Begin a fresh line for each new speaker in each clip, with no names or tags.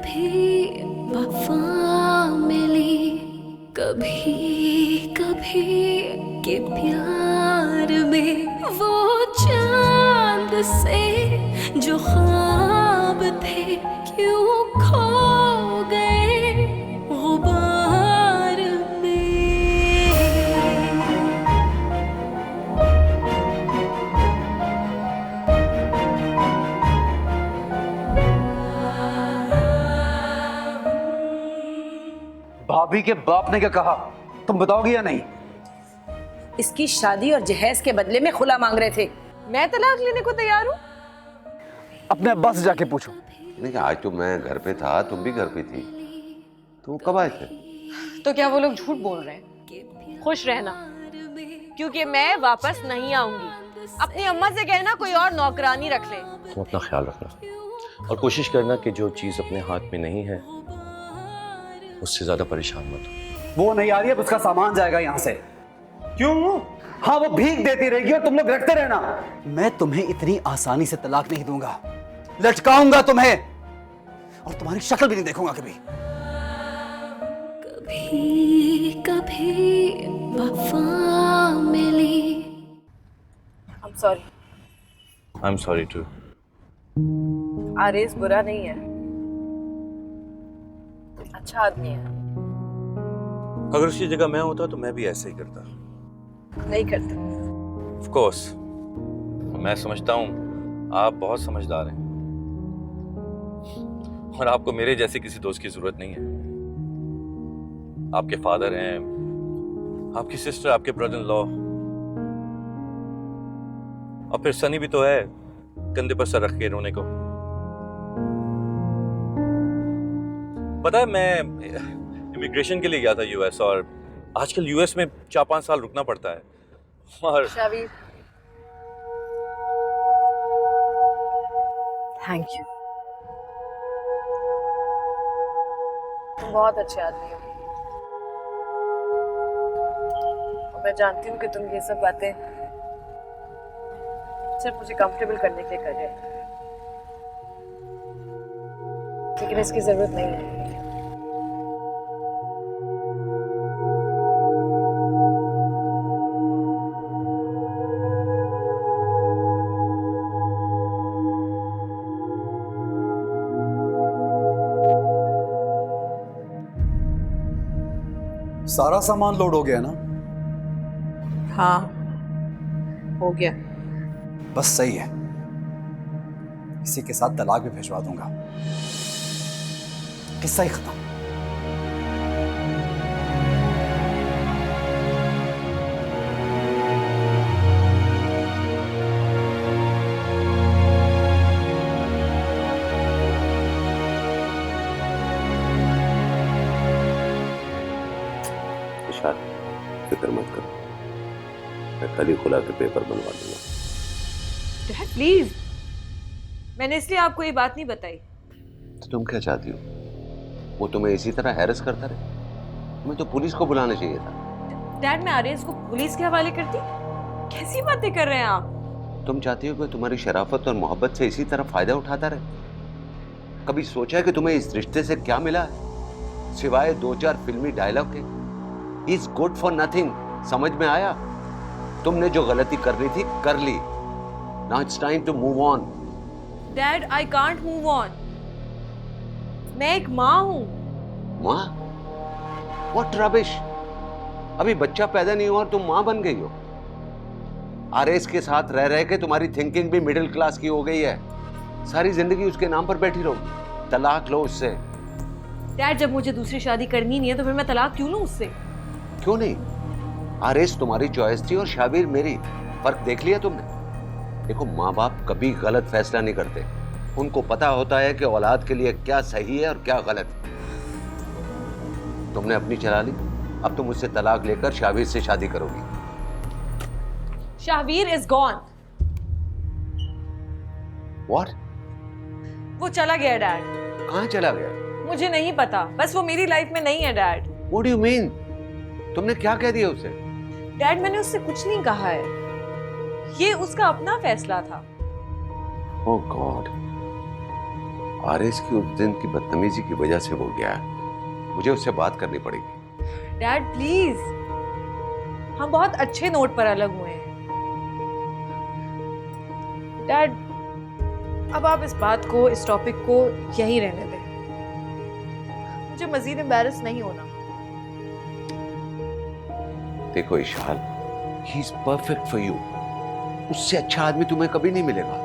कभी वफा मिली, कभी कभी के प्यार में वो चांद से जो ख्वाब थे क्यों खो गए गुबार में।
भाभी के बाप ने क्या कहा, तुम बताओगी या नहीं?
इसकी शादी और जहेज के बदले में खुला मांग रहे थे। मैं तलाक लेने को तैयार हूँ।
अपने अब्बा से जाके पूछो।
नहीं, आज तो मैं घर पे था, तुम भी घर पे थी, तो कब आए थे?
तो क्या वो लोग झूठ बोल रहे हैं? खुश रहना, क्योंकि मैं वापस नहीं आऊंगी। अपनी अम्मा से कहना कोई और नौकरानी रख ले।
तुम अपना ख्याल रखना और कोशिश करना कि जो चीज अपने हाथ में नहीं है उससे ज्यादा परेशान मत हो।
वो नहीं आ रही है, उसका सामान जाएगा यहाँ से। क्यों? हाँ, वो भीख देती रहेगी और तुम लोग रखते रहना। मैं तुम्हें इतनी आसानी से तलाक नहीं दूंगा, लटकाऊंगा तुम्हें और तुम्हारी शक्ल भी नहीं देखूंगा कभी।
कभी कभी वफा मिली।
I'm sorry।
I'm sorry too।
आरेस बुरा नहीं है, अच्छा आदमी है।
अगर उसकी जगह मैं होता तो मैं भी ऐसे ही करता।
नहीं करता।
Of course। मैं समझता हूँ आप बहुत समझदार हैं और आपको मेरे जैसे किसी दोस्त की जरूरत नहीं है। आपके फादर हैं, आपकी सिस्टर, आपके ब्रदर इन लॉ और फिर सनी भी तो है कंधे पर सर रख के रोने को। पता है, मैं इमिग्रेशन के लिए गया था यूएस और आजकल यूएस में 4-5 साल रुकना पड़ता है और
शावीर, थैंक यू। तुम बहुत अच्छे आदमी हो और मैं जानती हूँ कि तुम ये सब बातें सिर्फ मुझे कंफर्टेबल करने के लिए कर रहे हो, लेकिन इसकी जरूरत नहीं है।
सारा सामान लोड हो गया ना?
हाँ, हो गया।
बस सही है, इसी के साथ तलाक भी भिजवा दूंगा, किस्सा ही खत्म।
फिक्र मत करो, मैं कल ही खुला के पेपर बनवा दूंगा।
डैड प्लीज, मैंने इसलिए आपको ये बात नहीं बताई।
तो तुम क्या चाहती हो? वो तुम्हें इसी तरह हैरेस करता रहे? तुम्हें तो पुलिस को बुलाना चाहिए था।
डैड, मैं आर्यस को पुलिस के हवाले करती? कैसी बातें कर रहे हैं आप?
तुम चाहती हो कि तुम्हारी शराफत और मोहब्बत से इसी तरह फायदा उठाता रहे? कभी सोचा है कि तुम्हें इस रिश्ते से क्या मिला है सिवाय 2-4 फिल्मी डायलॉग के? He's good for nothing। समझ में आया? तुमने जो गलती करनी थी कर ली। Now it's time to move on।
Dad, I can't move on। मैं एक माँ हूँ।
माँ? What rubbish। अभी बच्चा पैदा नहीं हुआ और तुम माँ बन गई हो। आरएस के साथ रह रहे के तुम्हारी थिंकिंग भी मिडिल क्लास की हो गई है। सारी जिंदगी उसके नाम पर बैठी रहोगी। तलाक लो उससे।
डैड, जब मुझे दूसरी शादी करनी नहीं है तो फिर मैं तलाक क्यों लूं उससे?
क्यों नहीं? आरएस तुम्हारी चॉइस थी और शाबिर मेरी। फर्क देख लिया तुमने? देखो, माँ बाप कभी गलत फैसला नहीं करते। उनको पता होता है कि औलाद के लिए क्या सही है और क्या गलत। तुमने अपनी चला ली, अब तुम मुझसे तलाक लेकर शाबिर से शादी करोगी।
Shavir is gone.
व्हाट?
वो चला गया डैड।
कहाँ चला गया?
मुझे नहीं पता, बस वो मेरी लाइफ में नहीं है dad.
What do you mean? तुमने क्या कह दिया उसे?
डैड, मैंने उससे कुछ नहीं कहा है, ये उसका अपना फैसला था।
ओह गॉड, आरएस की उस दिन की बदतमीजी की वजह से वो गया है। मुझे उससे बात करनी पड़ेगी।
डैड प्लीज, हम बहुत अच्छे नोट पर अलग हुए हैं। डैड, अब आप इस बात को, इस टॉपिक को यहीं रहने दें। मुझे मजीद एम्बैरस नहीं होना।
देखो Ishal, he is perfect for you. उससे अच्छा आदमी तुम्हें कभी नहीं मिलेगा।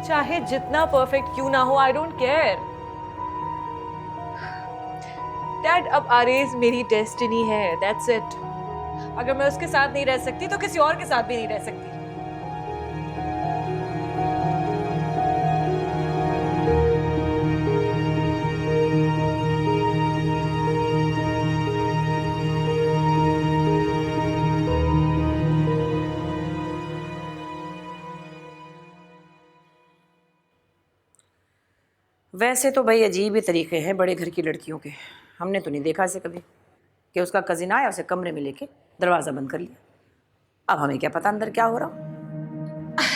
चाहे जितना परफेक्ट क्यों ना हो, आई डोंट केयर। डैड, अब आरेज मेरी डेस्टिनी है, दैट्स इट। अगर मैं उसके साथ नहीं रह सकती तो किसी और के साथ भी नहीं रह सकती।
वैसे तो भाई अजीब ही तरीके हैं बड़े घर की लड़कियों के। हमने तो नहीं देखा ऐसे कभी कि उसका कजिन आया, उसे कमरे में लेके दरवाज़ा बंद कर लिया। अब हमें क्या पता अंदर क्या हो रहा।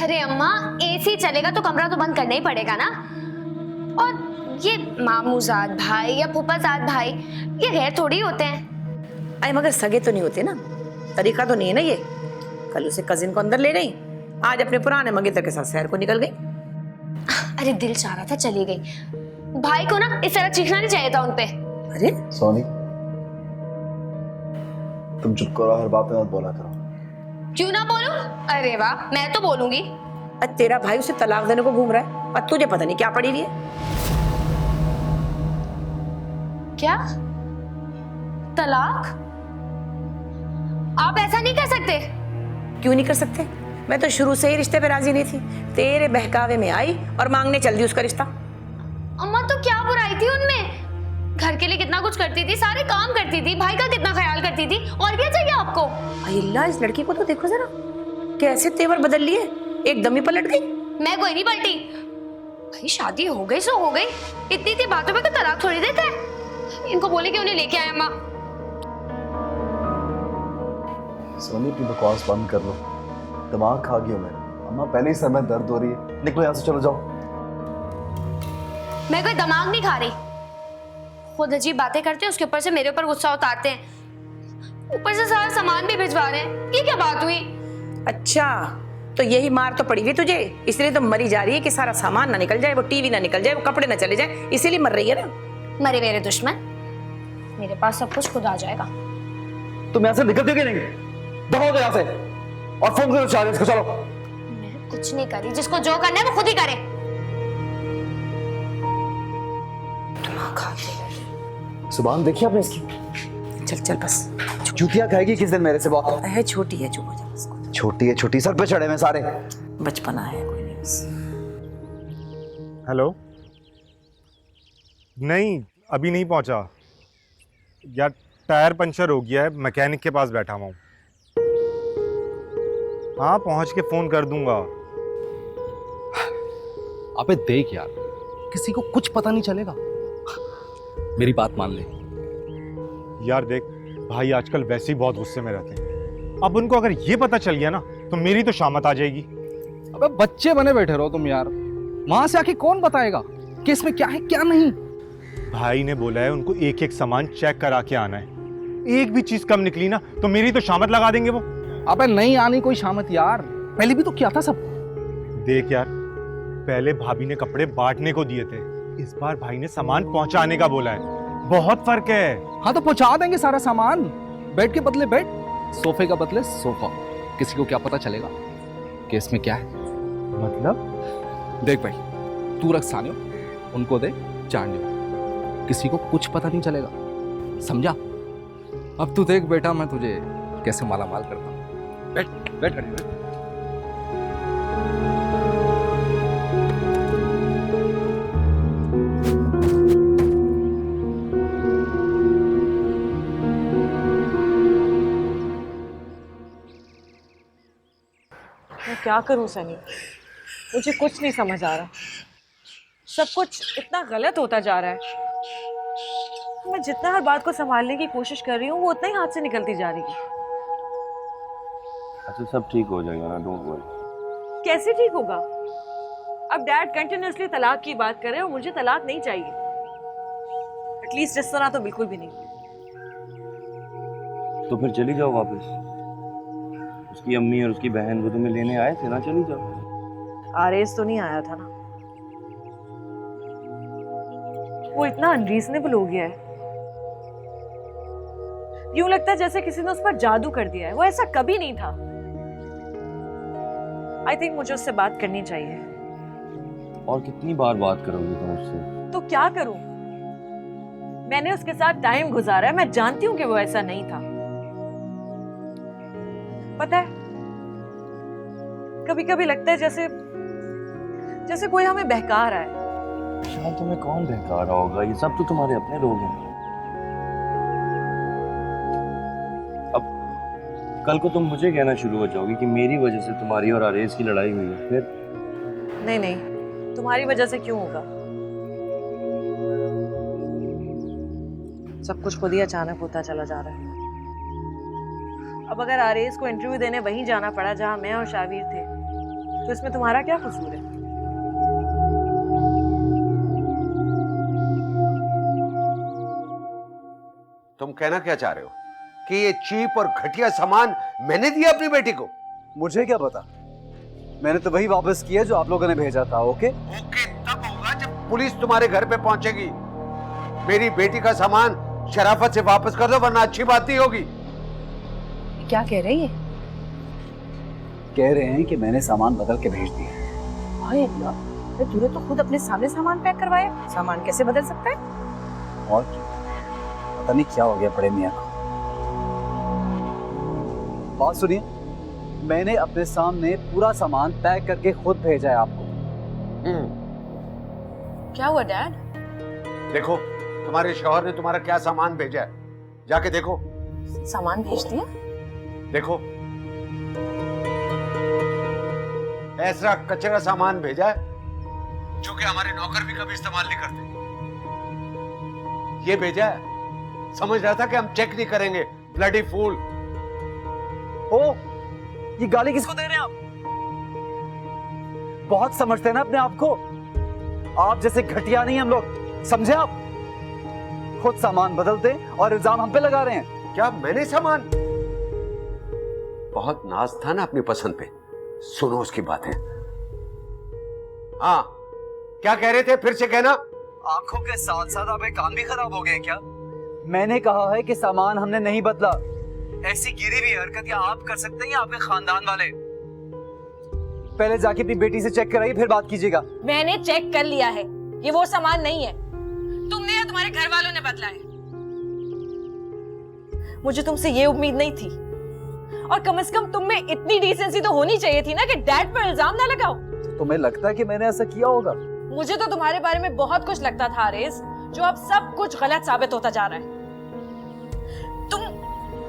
अरे अम्मा, एसी चलेगा तो कमरा तो बंद करना ही पड़ेगा ना। और ये मामूजाद भाई या फूफाजाद भाई, ये गैर थोड़ी होते हैं।
अरे मगर सगे तो नहीं होते ना, तरीका तो नहीं है ना ये। कल उसे कजिन को अंदर ले गई, आज अपने पुराने मंगेतर के साथ शहर को निकल गई।
अरे दिल चाह रहा था चली गई। भाई को ना इस तरह चीखना नहीं चाहिए था उनपे।
अरे
सोनी, तुम चुप करो, हर बात में मत बोला करो।
क्यों ना बोलूं? अरे वाह, मैं तो बोलूंगी।
आज तेरा भाई उसे तलाक देने को घूम रहा है और तुझे पता नहीं क्या पड़ी हुई है।
क्या तलाक? आप ऐसा नहीं कर सकते।
क्यों नहीं कर सकते? मैं तो शुरू से ही रिश्ते पे राजी नहीं थी, तेरे बहकावे में आई और मांगने चल दी उसका रिश्ता।
अम्मा तो क्या बुराई थी उनमें? घर के लिए कितना कुछ करती थी, सारे काम करती थी, भाई का कितना ख्याल करती थी, और क्या चाहिए आपको?
अल्लाह, इस लड़की को तो देखो जरा, कैसे तेवर बदल लिए, एकदम ही पलट गई।
मैं कोई नहीं पलटी भाई, शादी हो गई सो हो गई। इतनी सी बातों पे तो तलाक थोड़ी देता है। इनको बोले कि उन्हें लेके आए अम्मा।
सोनी, अपनी बकवास बंद कर लो, दिमाग खा गया मेरा। अम्मा पहले ही सर में दर्द हो रही है, निकलो यहाँ से, चलो जाओ।
मैं कोई दिमाग नहीं खा रही। खुद अजीब बातें करते हैं, उसके ऊपर से मेरे ऊपर गुस्सा उतारते हैं, ऊपर से सारा सामान भी भिजवा रहे हैं। ये क्या बात हुई?
अच्छा, तो यही मार तो पड़ी हुई तुझे, इसलिए तो मरी जा रही है कि सारा सामान ना निकल जाए, वो टीवी ना निकल जाए, वो कपड़े ना चले जाए, इसीलिए मर रही है ना।
मरे मेरे दुश्मन, मेरे पास सब कुछ खुद आ जाएगा।
तुम यहाँ से निकलते हो कि नहीं? दफा हो यहाँ से और फोन करो चार्जेस को। चलो।
मैं कुछ नहीं करी, जिसको जो करना है वो खुद ही करे।
सुभान, देखिए आपने इसकी।
चल चल बस,
जूतियां खाएगी किस दिन मेरे से बहुत।
है छोटी है, चुप हो जा बस।
छोटी है, छोटी, सर पे चढ़े में सारे।
बचपना है, कोई नहीं बस।
हेलो, नहीं अभी नहीं पहुंचा यार, टायर पंचर हो गया है, मैकेनिक के पास बैठा हुआ हूँ। हाँ, पहुंच के फोन कर दूंगा।
अबे देख यार, किसी को कुछ पता नहीं चलेगा, मेरी बात मान ले।
यार देख, भाई आजकल वैसे ही बहुत गुस्से में रहते हैं। अब उनको अगर ये पता चल गया ना तो मेरी तो शामत आ जाएगी।
अबे बच्चे बने बैठे रहो तुम यार, वहां से आके कौन बताएगा कि इसमें क्या है क्या नहीं।
भाई ने बोला है उनको एक एक सामान चेक करा के आना है, एक भी चीज कम निकली ना तो मेरी तो शामत लगा देंगे वो।
अबे नहीं आनी कोई शामत यार, पहले भी तो किया था सब।
देख यार, पहले भाभी ने कपड़े बांटने को दिए थे, इस बार भाई ने सामान पहुंचाने का बोला है, बहुत फर्क है।
हाँ तो पहुंचा देंगे सारा सामान, बेड के बदले बेड, सोफे का बदले सोफा, किसी को क्या पता चलेगा कि इसमें क्या है।
मतलब
देख भाई, तू रख सानियो, उनको दे चांडियो, किसी को कुछ पता नहीं चलेगा, समझा? अब तू देख बेटा, मैं तुझे कैसे माला माल करता हूँ। बैठ बैठ बैठ।
मैं क्या करूं सनी, मुझे कुछ नहीं समझ आ रहा। सब कुछ इतना गलत होता जा रहा है। मैं जितना हर बात को संभालने की कोशिश कर रही हूँ वो उतना ही हाथ से निकलती जा रही है।
अच्छा, सब ठीक हो जाएगा ना, डोंट वरी।
कैसे ठीक होगा? अब डैड कंटिन्यूअसली तलाक की बात कर रहे हैं और मुझे तलाक नहीं चाहिए, एटलीस्ट इस तरह तो बिल्कुल भी नहीं।
तो फिर चली जाओ वापस। उसकी अम्मी और उसकी बहन वो तुम्हें लेने आए थे ना, चली जाओ।
आरएस तो नहीं आया था ना, वो इतना अनरीजनेबल हो गया है, यूं लगता है जैसे किसी ने उस पर जादू कर दिया है। वो ऐसा कभी नहीं था। आई थिंक मुझे उससे बात करनी चाहिए।
और कितनी बार बात करोगी तुम उससे?
तो क्या करूं? मैंने उसके साथ टाइम गुजारा है, मैं जानती हूं कि वो ऐसा नहीं था। पता है, कभी कभी लगता है जैसे कोई हमें बहका रहा है।
शायद तुम्हें कौन बहका रहा होगा? ये सब तो तुम्हारे अपने लोग हैं। अब कल को तुम मुझे कहना शुरू हो जाओगी कि मेरी वजह से तुम्हारी और आरेज की लड़ाई हुई है। फिर
नहीं, तुम्हारी वजह से क्यों होगा? सब कुछ खुद ही अचानक होता चला जा रहा है। अब अगर आरेज को इंटरव्यू देने वहीं जाना पड़ा जहां मैं और शावीर थे, तो इसमें तुम्हारा क्या कसूर है?
तुम कहना क्या चाह रहे हो कि ये चीप और घटिया सामान मैंने दिया अपनी बेटी को?
मुझे क्या पता, मैंने तो वही वापस किया जो आप लोगों ने भेजा था। ओके
ओके तब होगा जब पुलिस तुम्हारे घर पे पहुंचेगी। मेरी बेटी का सामान शराफत से वापस कर दो, वरना अच्छी बात नहीं होगी।
क्या कह रही है?
कह रहे हैं कि मैंने सामान बदल के भेज दिया।
हाय अल्लाह, तूने तो खुद अपने सामने सामान पैक करवाया, सामान कैसे बदल सकता है?
और पता नहीं क्या हो गया बड़े मियां को। बात सुनिए, मैंने अपने सामने पूरा सामान पैक करके खुद भेजा है आपको।
क्या हुआ डैड?
देखो तुम्हारे शौहर ने तुम्हारा क्या सामान भेजा है, जाके देखो।
सामान भेज दिया?
देखो ऐसा कचरा सामान भेजा है जो कि हमारे नौकर भी कभी इस्तेमाल नहीं करते। ये भेजा है, समझ रहा था कि हम चेक नहीं करेंगे। Bloody fool.
ओ, ये गाली किसको दे रहे हैं आप? बहुत समझते हैं ना अपने आप को। आप जैसे घटिया नहीं हम लोग, समझे आप? खुद सामान बदलते और इल्जाम हम पे लगा रहे हैं।
क्या मैंने सामान? बहुत नाज था ना अपनी पसंद पे। सुनो उसकी बातें। हाँ, क्या कह रहे थे? फिर से कहना।
आंखों के साथ साथ आपके कान भी खराब हो गए क्या? मैंने कहा है कि सामान हमने नहीं बदला। ऐसी गिरी हुई हरकत या आप कर सकते हैं या आपके खानदान वाले। पहले जाके अपनी बेटी से चेक कराइए, फिर बात कीजिएगा।
मैंने चेक कर लिया है, ये वो सामान नहीं है। तुमने या तुम्हारे घर वालों ने बदला है। मुझे तुमसे ये उम्मीद नहीं थी, और कम से कम तुम में इतनी डिसेंसी तो होनी चाहिए थी ना कि डैड पर इल्जाम ना लगाओ।
तुम्हें लगता है कि मैंने ऐसा किया होगा?
मुझे तो तुम्हारे बारे में बहुत कुछ लगता था आरेज, जो अब सब कुछ गलत साबित होता जा रहा है।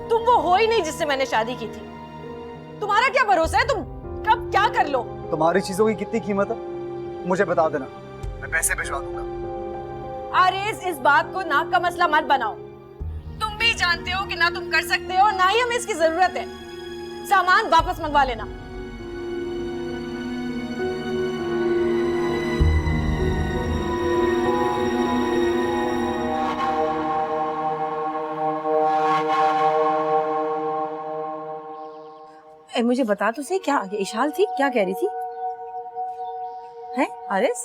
तुम वो हो ही नहीं जिससे मैंने शादी की थी। तुम्हारा क्या भरोसा है, तुम कब क्या कर लो?
तुम्हारी चीजों की कितनी कीमत है मुझे बता देना, मैं पैसे भिजवा दूंगा।
आरेज, इस बात को नाक का मसला मत बनाओ। तुम भी जानते हो कि ना तुम कर सकते हो, ना ही हमें इसकी जरूरत है। सामान वापस मंगवा लेना। मुझे बता तो सही, क्या ये इशाल थी? क्या कह रही थी? हैं आरिस?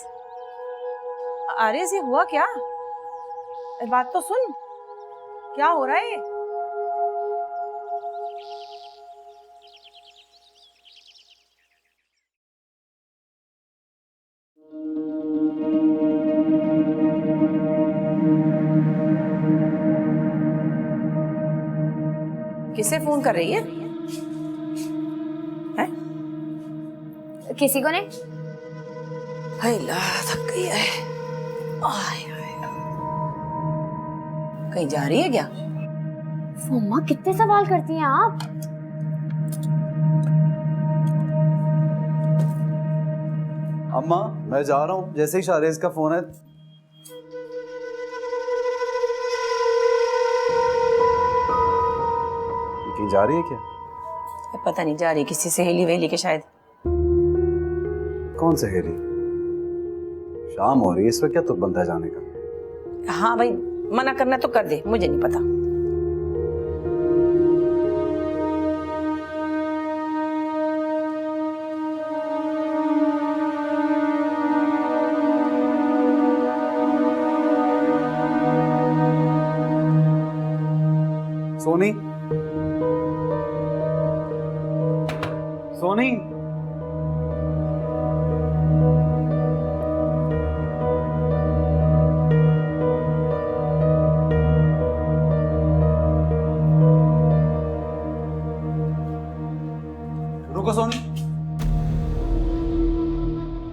आरिस, ये हुआ क्या? बात तो सुन, क्या हो रहा है? किसे फोन कर रही है?
किसी को नहीं।
हाय अल्लाह, थक गई है। कहीं जा रही है क्या?
मम्मा कितने सवाल करती हैं आप?
अम्मा मैं जा रहा हूँ, जैसे ही शारेज का फोन है। कहीं जा रही है क्या?
पता नहीं, जा रही किसी सहेली वेली के शायद।
कौन सहेली?
शाम हो रही है, इस वक्त क्या तुक बनता है जाने का?
हाँ भाई, मना करना तो कर दे, मुझे नहीं पता।
सोनी, सोनी, रुको सोनी,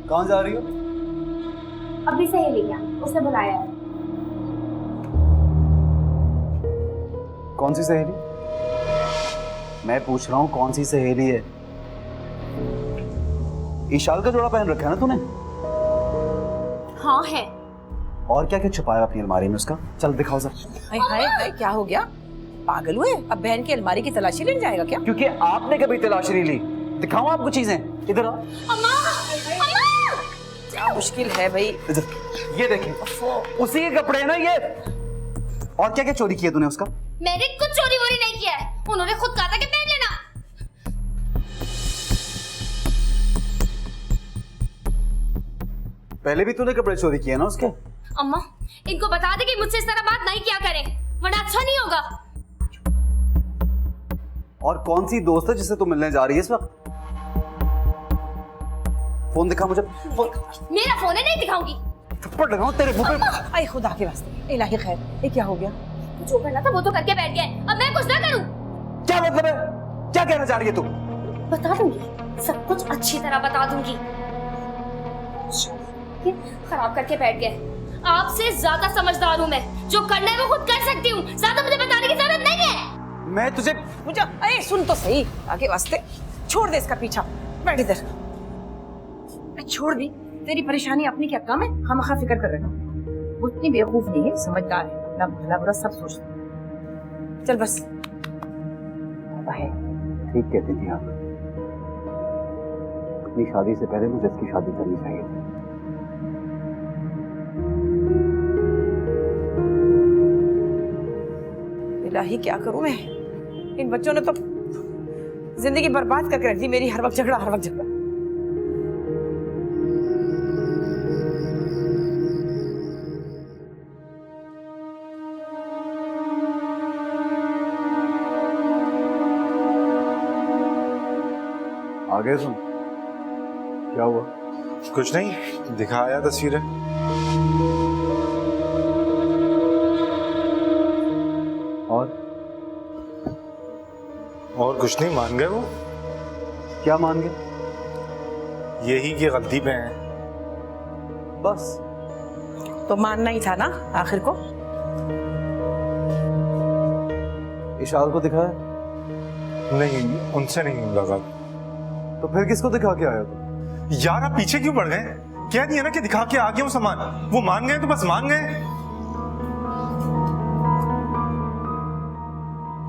कहाँ जा रही हो?
अभी सहेली क्या, उसने बुलाया है।
कौन सी सहेली? मैं पूछ रहा हूँ कौन सी सहेली है? ईशाल का जोड़ा पहन रखा है ना तूने?
हाँ है।
और क्या क्या छुपाया अपनी अलमारी में उसका? चल दिखाओ जरा।
हाय हाय हाय, क्या हो गया? पागल हुए? अब बहन की अलमारी की तलाशी लेने जाएगा क्या?
क्योंकि आपने कभी तलाशी नहीं ली। दिखाऊं आपको चीजें? इधर आओ।
अम्मा, अम्मा!
क्या मुश्किल है भाई।
इधर, ये देखें, उसी के कपड़े हैं ना ये। और क्या क्या चोरी किया तूने उसका?
मैंने कुछ चोरी वोरी नहीं किया है, उन्होंने खुद कहा था कि पहन लेना।
पहले भी तूने कपड़े चोरी किए ना उसके?
अम्मा, इनको बता दे कि मुझसे इस तरह बात नहीं किया करें, वरना अच्छा नहीं होगा।
और कौन सी दोस्त है जिससे तू मिलने जा रही है इस वक्त? फोन दिखा मुझे।
मेरा फोन है, नहीं दिखाऊंगी।
थप्पड़ लगाऊं तेरे मुंह पे।
अरे खुदा के वास्ते, इलाही खैर, ये क्या हो गया?
जो करना था वो तो करके बैठ गए, अब मैं कुछ ना करूं?
क्या मतलब है? क्या कहना चाह रही है तू?
बता दूंगी, सब कुछ अच्छी तरह बता दूंगी। खराब करके बैठ गए। आपसे ज्यादा समझदार हूँ मैं, जो करना है वो खुद कर सकती हूँ, ज्यादा मुझे बताने की जरूरत नहीं है।
मैं तुझे
मुझे, अरे सुन तो सही, आगे वास्ते छोड़ दे इसका पीछा, बैठ इधर। छोड़ दी, तेरी परेशानी अपनी क्या कम है? हम फिक्र कर रहे हैं। वो इतनी बेवकूफ नहीं है, समझदार है, ना भला बुरा सब सोचती है। चल बस।
ठीक कहती थी आप। अपनी शादी से पहले मुझे इसकी शादी करनी चाहिए थी।
इलाही क्या करूं मैं? इन बच्चों ने तो जिंदगी बर्बाद करके रख दी मेरी। हर वक्त झगड़ा, हर वक्त झगड़ा।
आगे सुन, क्या हुआ?
कुछ नहीं, दिखाया तस्वीरें। और कुछ नहीं, मान गए वो।
क्या मान गए?
यही की गलती पे हैं।
बस
तो मानना ही था ना आखिर को।
इशाल को दिखाया?
नहीं, उनसे नहीं लगा।
तो फिर किसको दिखा के आया तू?
यार आप पीछे क्यों पड़ गए? क्या नहीं है ना कि दिखा के आ गया हूं सामान। वो मान गए तो बस मान गए।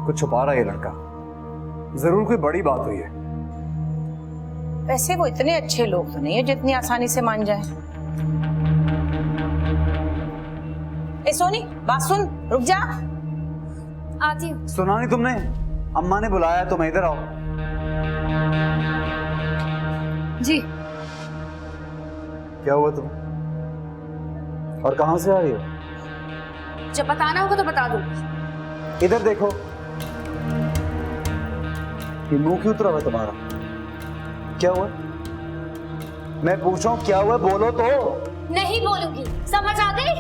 कुछ छुपा रहा है ये लड़का। जरूर कोई बड़ी बात हुई है।
वैसे वो इतने अच्छे लोग तो नहीं है जितनी आसानी से मान जाए। ए सोनी, बात सुन, रुक जा।
आती हूँ।
सुना नहीं तुमने? अम्मा ने बुलाया है तुम्हें, इधर आओ।
जी।
क्या हुआ तुम? और कहां से आ रही हो?
जब बताना होगा तो बता दूँ।
इधर देखो, ये मुंह क्यों उतरा हुआ तुम्हारा? क्या हुआ? मैं पूछ रहा हूँ क्या हुआ, बोलो तो।
नहीं बोलूंगी, समझ आ गई?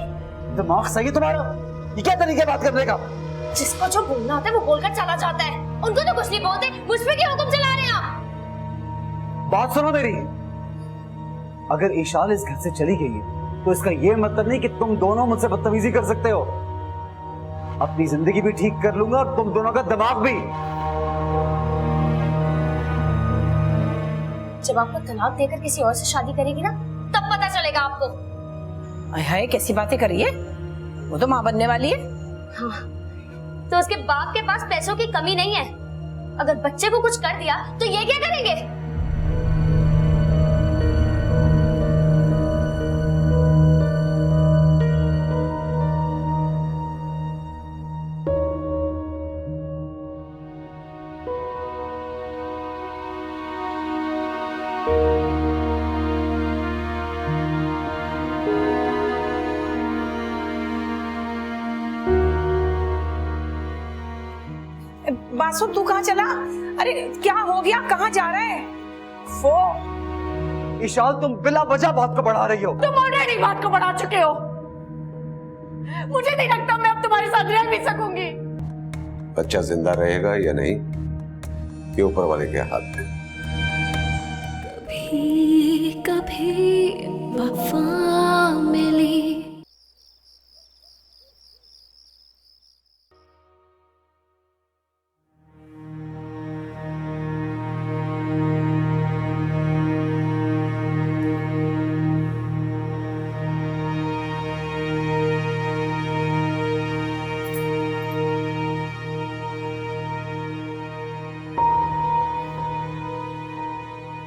दिमाग सही है तुम्हारा? ये क्या तरीका है बात करने का?
जिसको जो बोलना होता है वो बोलकर चला जाता है। उनको तो कुछ नहीं बोलते, मुझ पे क्या हुक्म चला रहे हैं आप?
बात सुनो मेरी। अगर ईशाल इस घर से चली गई है तो इसका ये मतलब नहीं कि तुम दोनों मुझसे बदतमीजी कर सकते हो। अपनी जिंदगी भी ठीक कर लूंगा और तुम दोनों का दिमाग भी।
जब आपको तलाक देकर किसी और से शादी करेगी ना, तब पता चलेगा आपको।
हाय, कैसी बातें कर रही है? वो तो माँ बनने वाली है।
हाँ, तो उसके बाप के पास पैसों की कमी नहीं है। अगर बच्चे को कुछ कर दिया तो ये क्या करेंगे?
बासु तू कहाँ चला? अरे क्या हो गया, कहाँ जा रहा है?
ईशान, तुम बिला वजह बात को बढ़ा रही हो।
तुम ऑलरेडी बात को बढ़ा चुके हो। मुझे नहीं लगता मैं अब तुम्हारे साथ रह भी सकूंगी।
बच्चा जिंदा रहेगा या नहीं, ये ऊपर वाले के हाथ में।
कभी कभी वफा मिली।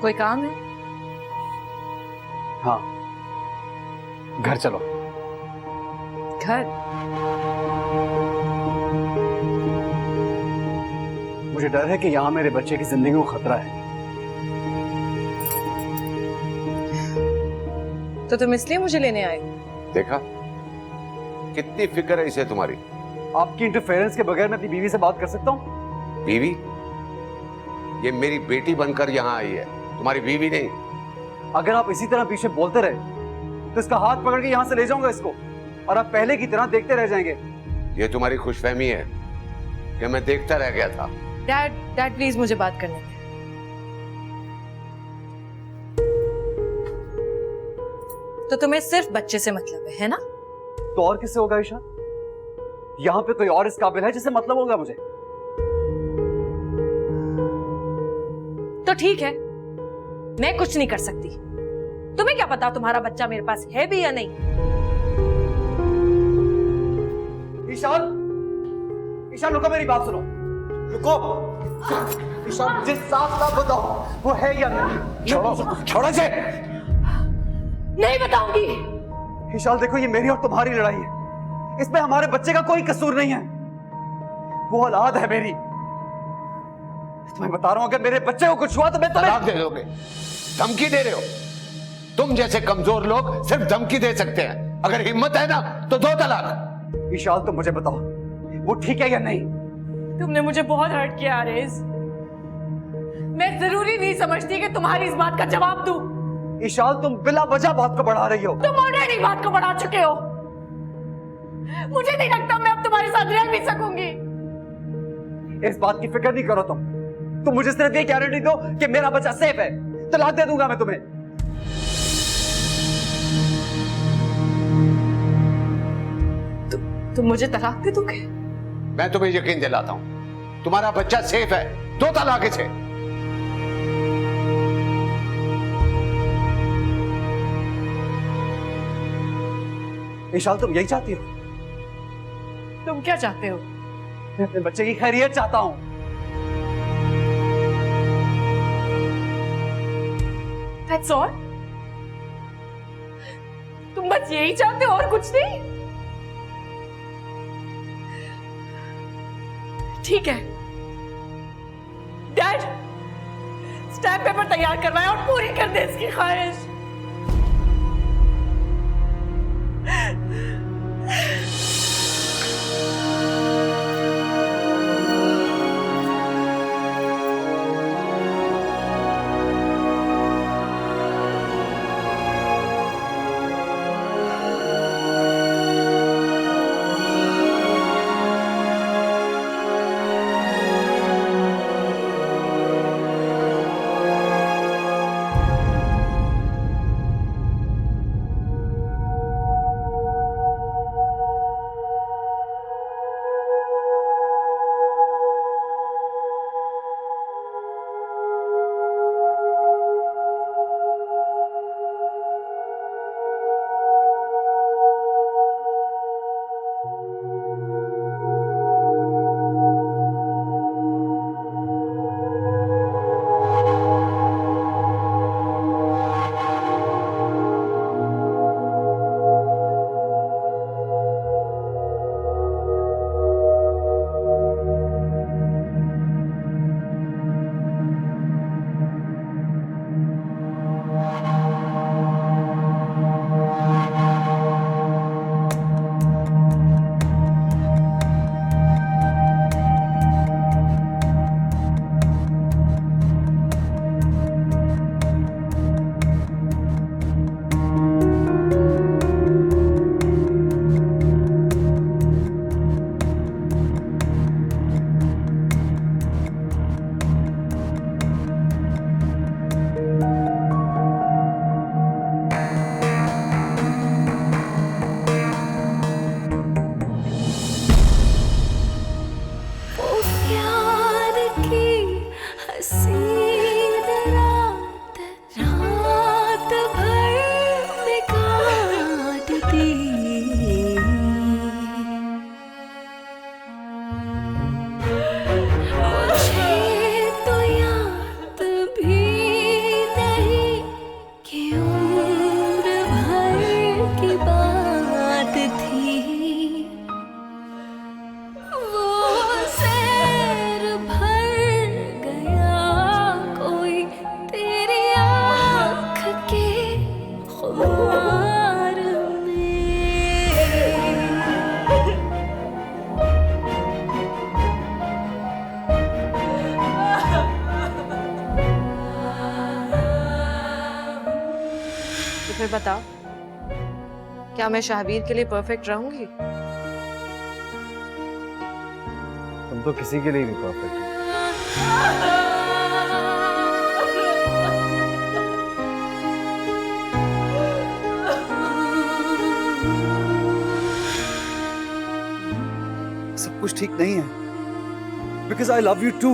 कोई काम है?
हाँ, घर चलो।
घर?
मुझे डर है कि यहाँ मेरे बच्चे की जिंदगी को खतरा है।
तो तुम इसलिए मुझे लेने आए?
देखा कितनी फिक्र है इसे तुम्हारी।
आपकी इंटरफेरेंस के बगैर मैं अपनी बीवी से बात कर सकता हूँ?
बीवी? ये मेरी बेटी बनकर यहाँ आई है, तुम्हारी बीवी नहीं।
अगर आप इसी तरह पीछे बोलते रहे तो इसका हाथ पकड़ के यहाँ से ले जाऊंगा इसको, और आप पहले की तरह देखते रह जाएंगे।
ये तुम्हारी खुशफहमी है कि मैं देखता रह गया था।
डैड प्लीज मुझे बात करने दें। तो तुम्हें सिर्फ बच्चे से मतलब है ना?
तो और किससे होगा ईशा? यहाँ पे कोई और इस काबिल है जिससे मतलब होगा मुझे?
तो ठीक है, मैं कुछ नहीं कर सकती। तुम्हें क्या पता तुम्हारा बच्चा मेरे पास है भी या नहीं?
ईशान, ईशान रुको, मेरी बात सुनो, रुको। ईशान, जिस साफ साफ बताओ वो है या नहीं। छोड़ो, छोड़ो इसे।
नहीं बताऊंगी।
ईशान देखो, ये मेरी और तुम्हारी लड़ाई है, इसमें हमारे बच्चे का कोई कसूर नहीं है। वो औलाद है मेरी। तुम्हें बता रहा हूं, अगर मेरे बच्चे को कुछ हुआ तो मैं
तलाक दे दोगे? धमकी दे रहे हो? तुम जैसे कमजोर लोग सिर्फ धमकी दे सकते हैं, अगर हिम्मत है ना तो दो तलाक।
ईशान तुम मुझे बताओ, वो ठीक है या नहीं?
तुमने मुझे बहुत हर्ट किया आरेज। मैं जरूरी नहीं समझती कि तुम्हारी इस बात का जवाब दूं।
ईशान तुम बिला वजह बात को बढ़ा रही हो।
तुम ऑलरेडी बात को बढ़ा चुके हो। मुझे नहीं लगता मैं अब तुम्हारे साथ रह भी सकूंगी।
इस बात की फिक्र नहीं करो तुम मुझे सिर्फ ये गारंटी दो कि मेरा बच्चा सेफ है, तलाक दे दूंगा मैं तुम्हें।
तुम मुझे तलाक दे दोगे?
मैं तुम्हें यकीन दिलाता हूं, तुम्हारा बच्चा सेफ है, दो तलाक इसे।
ईशान तुम यही चाहती हो?
तुम क्या चाहते हो?
मैं अपने बच्चे की खैरियत चाहता हूं।
That's all? तुम बस यही चाहते हो और कुछ नहीं? ठीक है डैड, स्टैम्प पेपर तैयार करवाए और पूरी कर दे इसकी ख्वाहिश। बता, क्या मैं शाहबीर के लिए परफेक्ट रहूंगी?
तुम तो किसी के लिए नहीं परफेक्ट हो।
सब कुछ ठीक नहीं है because I love you too.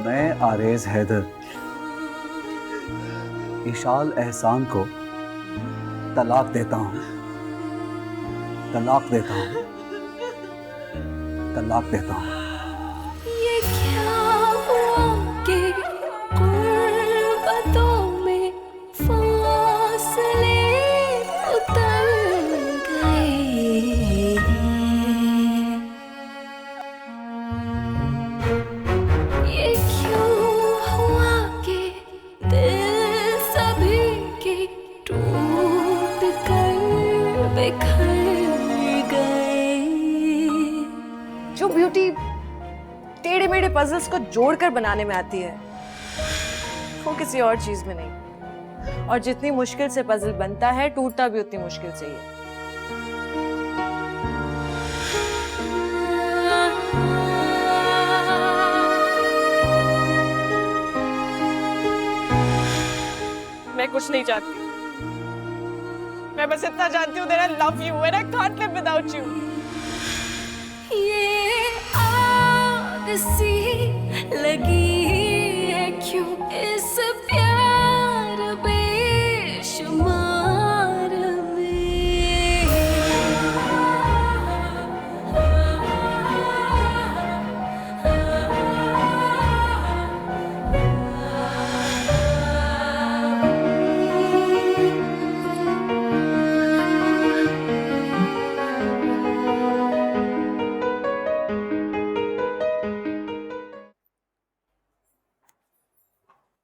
मैं आरेज हैदर इशाल एहसान को तलाक देता हूं, तलाक देता हूं, तलाक देता हूं।
ये क्या हुआ कि गुर्बतों में फासले उतर गए। ये क्यों हुआ कि दिल सभी के टूट कर बिखर गए।
जो ब्यूटी टेढ़े मेढ़े पजल्स को जोड़कर बनाने में आती है, वो किसी और चीज में नहीं। और जितनी मुश्किल से पजल बनता है, टूटता भी उतनी मुश्किल से ही है। मैं कुछ नहीं जानती, मैं बस इतना जानती हूँ that I love you and I can't live without you.
ये आग सी लगी है क्यों इस प्यार बेशुमार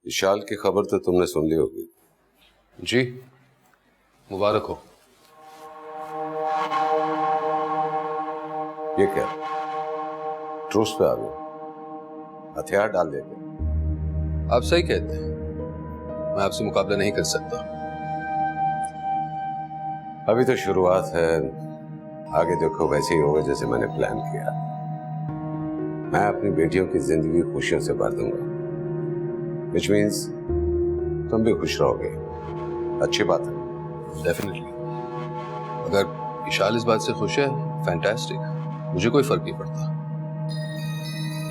विशाल की खबर तो तुमने सुन ली होगी।
जी, मुबारक हो।
ये क्या, ट्रूस पे आ गए, हथियार डाल देते?
आप सही कहते हैं, मैं आपसे मुकाबला नहीं कर सकता।
अभी तो शुरुआत है, आगे देखो वैसे ही होगा जैसे मैंने प्लान किया। मैं अपनी बेटियों की जिंदगी खुशियों से भर दूंगा, which means तुम भी खुश रहोगे। अच्छी बात है।
डेफिनेटली। अगर विशाल इस बात से खुश है, फैंटास्टिक, मुझे कोई फर्क नहीं पड़ता।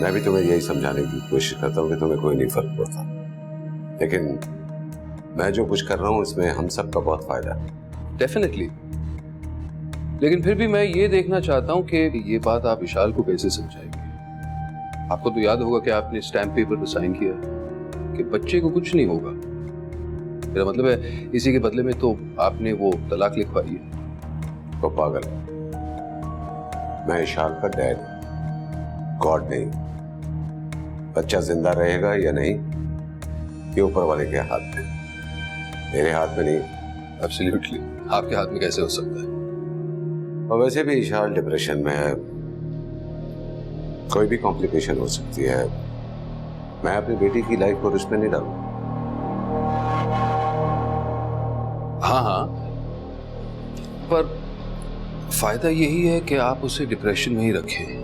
मैं भी तुम्हें यही समझाने की कोशिश करता हूँ कि तुम्हें कोई नहीं फर्क पड़ता, लेकिन मैं जो कुछ कर रहा हूँ इसमें हम सबका बहुत फायदा है।
डेफिनेटली, लेकिन फिर भी मैं ये देखना चाहता हूँ कि ये बात आप विशाल को कैसे समझाएंगे। आपको तो याद होगा कि आपने स्टैम्प पेपर पर साइन किया कि बच्चे को कुछ नहीं होगा। मेरा मतलब है, इसी के बदले में तो आपने वो तलाक लिखवाई है।
तो पागल है, मैं इशाल का डैड, गॉड नहीं। बच्चा जिंदा रहेगा या नहीं ये ऊपर वाले के हाथ में, मेरे हाथ में नहीं।
एब्सोल्युटली, आपके हाथ में कैसे हो सकता है?
और वैसे भी इशाल डिप्रेशन में है, कोई भी कॉम्प्लिकेशन हो सकती है। मैं अपनी बेटी की लाइफ को रिस्क में नहीं डालूंगा।
हाँ हाँ, पर फायदा यही है कि आप उसे डिप्रेशन में ही रखें।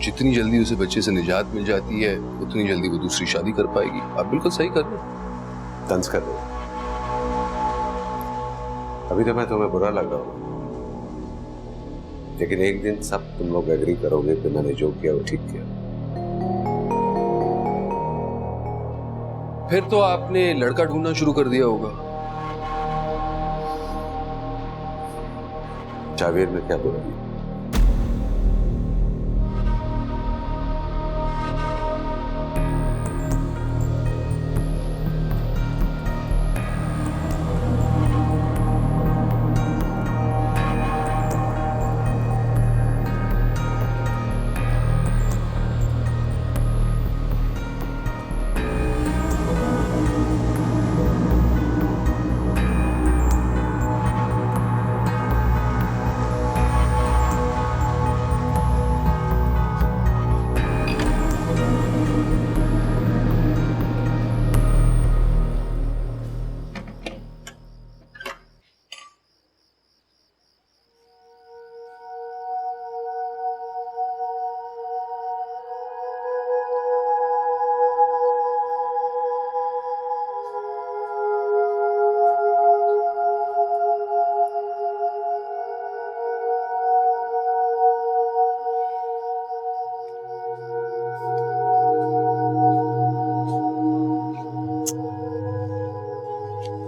जितनी जल्दी उसे बच्चे से निजात मिल जाती है, उतनी जल्दी वो दूसरी शादी कर पाएगी। आप बिल्कुल सही कर रहे हो।
तंज कर दो। अभी तो मैं तुम्हें बुरा लग रहा हूँ, लेकिन एक दिन सब तुम लोग एग्री करोगे कि मैंने जो किया वो ठीक किया।
फिर तो आपने लड़का ढूंढना शुरू कर दिया होगा।
जावेद ने क्या बोला?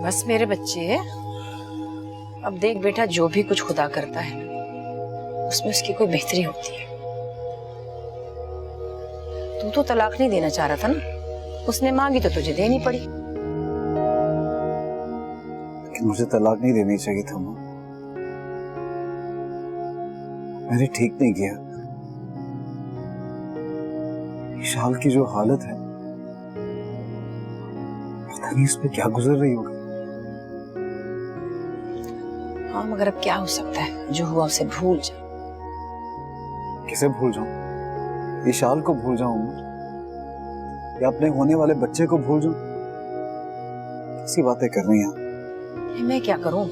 बस मेरे बच्चे, अब देख बेटा, जो भी कुछ खुदा करता है ना, उसमें उसकी कोई बेहतरी होती है। तू तो तलाक नहीं देना चाह रहा था ना, उसने मांगी तो तुझे देनी पड़ी।
लेकिन मुझे तलाक नहीं देनी चाहिए था माँ, मैंने ठीक नहीं किया। विशाल की जो हालत है, पता नहीं उस पर क्या गुजर रही होगी।
हाँ, मगर अब क्या हो सकता है, जो हुआ उसे भूल जा।
किसे भूल जाऊं? विशाल को भूल जाऊं या अपने होने वाले बच्चे को भूल जाऊं? कैसी बातें कर रही हैं?
मैं क्या करूं?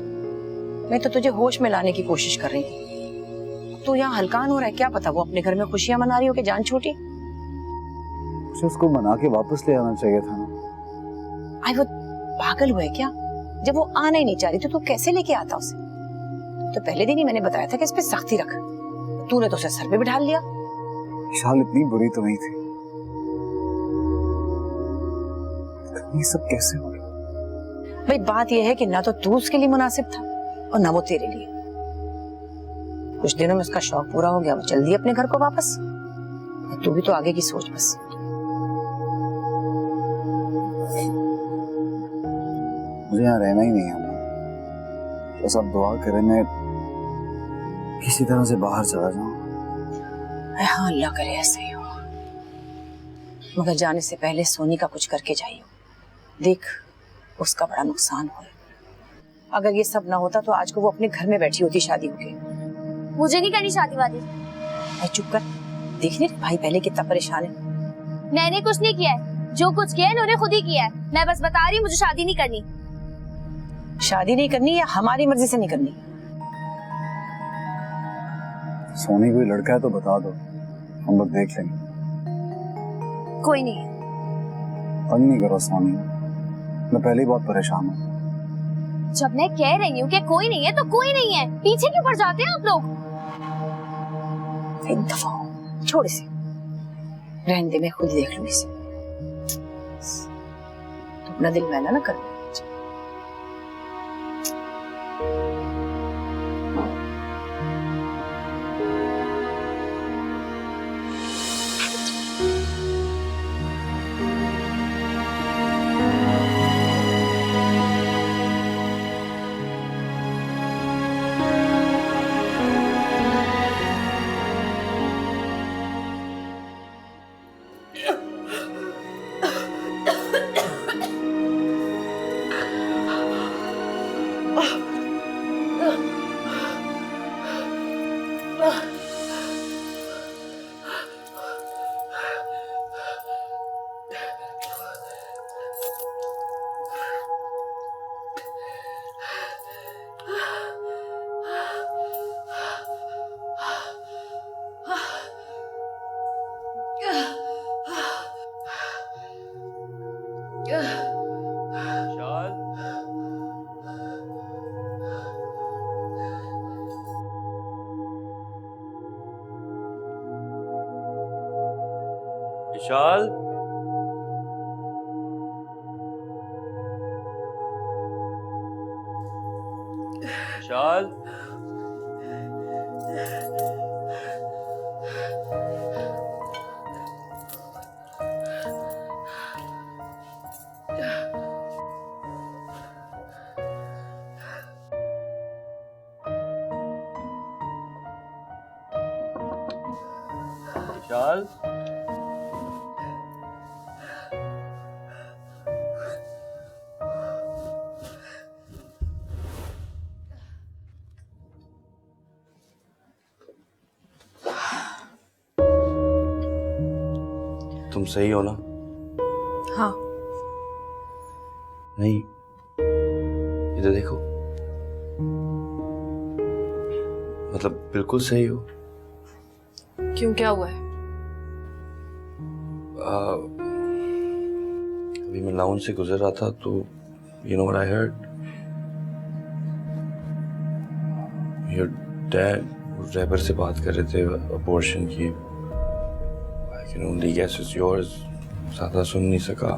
मैं तो तुझे होश में लाने की कोशिश कर रही थी। तू यहाँ हलकान हो रहा है, क्या पता वो अपने घर में खुशियां मना रही हो कि जान छोटी।
मुझे उसको मना के वापस ले आना चाहिए था ना।
आई वो पागल हुआ है क्या? जब वो आना ही नहीं चाह रही थी तो कैसे लेके आता उसे? तो पहले दिन ही मैंने बताया था कि इस पे सख्ती रख, तूने तो उसे सर पे बिठा लिया।
विशाल इतनी बुरी तो नहीं थी। ये सब कैसे हो गया?
भाई बात यह है कि ना तो तू उसके लिए मुनासिब था और ना वो तेरे लिए। कुछ दिनों में उसका शौक पूरा हो गया, वो चल दी अपने घर को वापस। तू भी तो आगे की सोच बस।
मुझे यहाँ रहना ही नहीं है। बस आप दुआ करें मैं किसी तरह से बाहर चला जाऊं।
हाँ, अल्लाह करे ऐसे ही हो। मगर जाने से पहले सोनी का कुछ करके जाइयो। देख, उसका बड़ा नुकसान हुआ। अगर ये सब ना होता तो आज को वो अपने घर में बैठी होती शादी होके।
मुझे नहीं करनी शादी वादी।
चुप कर, देखने भाई पहले कितना परेशान है।
मैंने कुछ नहीं किया है, जो कुछ किया है उन्होंने खुद ही किया है। मैं बस बता रही हूँ, मुझे शादी नहीं करनी।
शादी नहीं करनी या हमारी मर्जी से नहीं करनी?
सोनी कोई लड़का है तो बता दो, हम लोग देख लेंगे।
कोई नहीं।
तंग नहीं करो सोनी, मैं पहले ही बहुत परेशान हूँ।
जब मैं कह रही हूँ कि कोई नहीं है तो कोई नहीं है, पीछे क्यों पड़ जाते हैं आप लोग?
एक दफा छोड़ इसे, रहने दे, मैं खुद ही देख लूँ इसे। तो अपना दिल मैला ना कर।
विशाल, विशाल, विशाल, तुम सही हो ना?
हाँ।
नहीं, इधर देखो, मतलब बिल्कुल सही हो।
क्यों, क्या हुआ है?
अभी मैं लाउंज से गुजर रहा था तो you know what I heard, your dad rapper से बात कर रहे थे अबॉर्शन की। I can only guess it's yours. ज़्यादा सुन नहीं सका,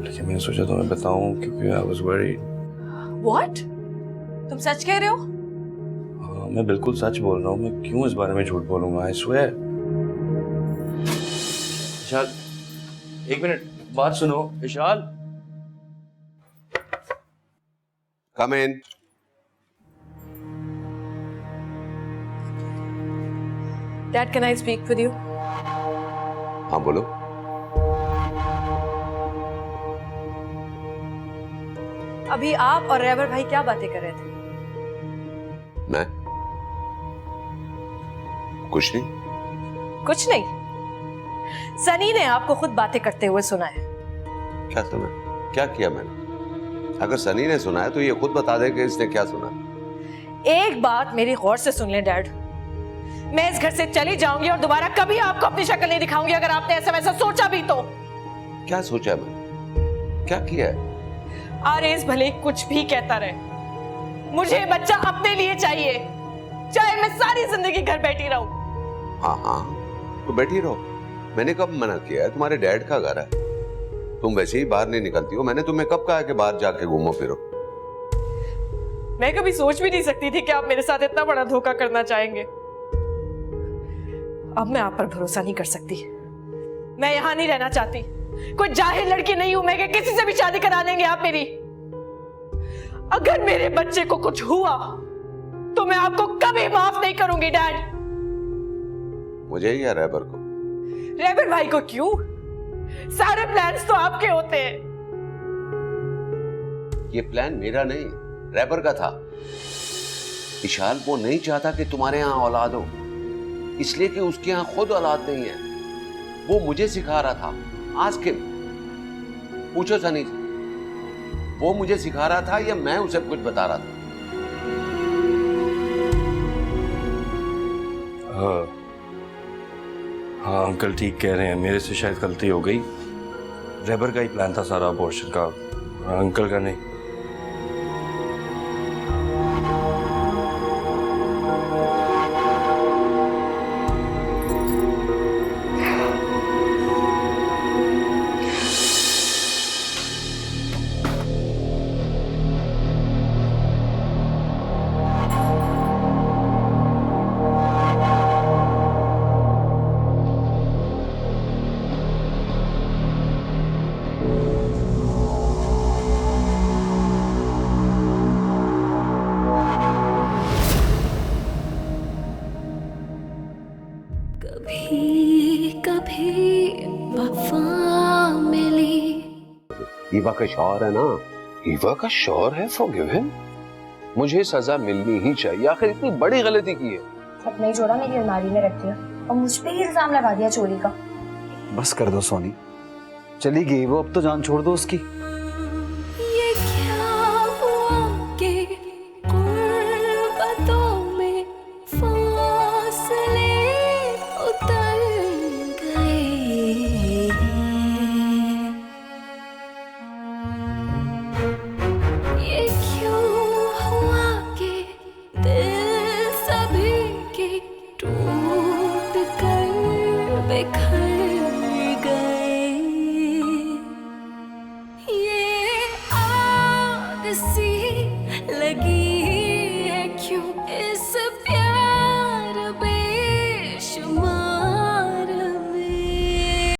लेकिन मैं सोचा तुम्हें बताऊं क्योंकि आई वाज वरीड।
व्हाट? तुम सच कह रहे हो?
हाँ, मैं बिल्कुल सच बोल रहा हूँ। मैं क्यों इस बारे में झूठ बोलूंगा? I swear. विशाल, एक मिनट बात सुनो। Vishal,
come in.
Dad, can I speak with you?
हाँ बोलो।
अभी आप और रैबर भाई क्या बातें कर रहे थे?
मैं कुछ नहीं।
कुछ नहीं। सनी ने आपको खुद बातें करते हुए सुना है।
क्या सुना? क्या किया मैंने? अगर सनी ने सुना है तो ये खुद बता दे कि इसने क्या सुना।
एक बात मेरी गौर से सुन लें डैड, मैं इस घर से चली जाऊंगी और दोबारा कभी आपको अपनी शक्ल नहीं दिखाऊंगी अगर आपने ऐसा वैसा सोचा भी तो।
क्या सोचा मैंने? क्या किया है?
आरेज भले कुछ भी कहता रहे, मुझे बच्चा अपने लिए चाहिए, चाहे मैं सारी जिंदगी घर बैठी रहूं।
हाँ हाँ, तो बैठी रहो। मैंने कब मना किया है? तुम्हारे डैड का घर है, तुम वैसे ही बाहर नहीं निकलती हो। मैंने तुम्हें कब कहा है कि बाहर जाके घूमो फिरो?
मैं कभी सोच भी नहीं सकती थी कि आप मेरे साथ इतना बड़ा धोखा करना चाहेंगे। अब मैं आप पर भरोसा नहीं कर सकती। मैं यहां नहीं रहना चाहती। कोई जाहिल लड़की नहीं हूं मैं कि किसी से भी शादी करा देंगे आप मेरी। अगर मेरे बच्चे को कुछ हुआ तो मैं आपको कभी माफ नहीं करूंगी डैड।
मुझे या रैबर को?
रैबर भाई को क्यों? सारे प्लान्स तो आपके होते हैं।
ये प्लान मेरा नहीं, रैबर का था। विशाल वो नहीं चाहता कि तुम्हारे यहाँ औलाद हो, इसलिए कि उसके यहाँ खुद औलाद नहीं है। वो मुझे सिखा रहा था। आज के पूछो सनी से, वो मुझे सिखा रहा था या मैं उसे कुछ बता रहा था?
हाँ अंकल ठीक कह रहे हैं, मेरे से शायद गलती हो गई। रैबर का ही प्लान था सारा अबॉर्शन का, अंकल का नहीं।
ईवा का शौहर है ना?
ईवा का शौहर है, फॉरगिव हिम। मुझे सजा मिलनी ही चाहिए, आखिर इतनी बड़ी गलती की है।
अब नहीं जोड़ा मेरी अलमारी में रख दिया और मुझ पे ही इल्जाम लगा दिया चोरी का।
बस कर दो सोनी, चली गई वो, अब तो जान छोड़ दो उसकी।
ये क्या हुआ कि गुर्बतों में फासले उतर गए। ये क्यों हुआ कि दिल सभी के टूट कर बिखर गए। ये आग सी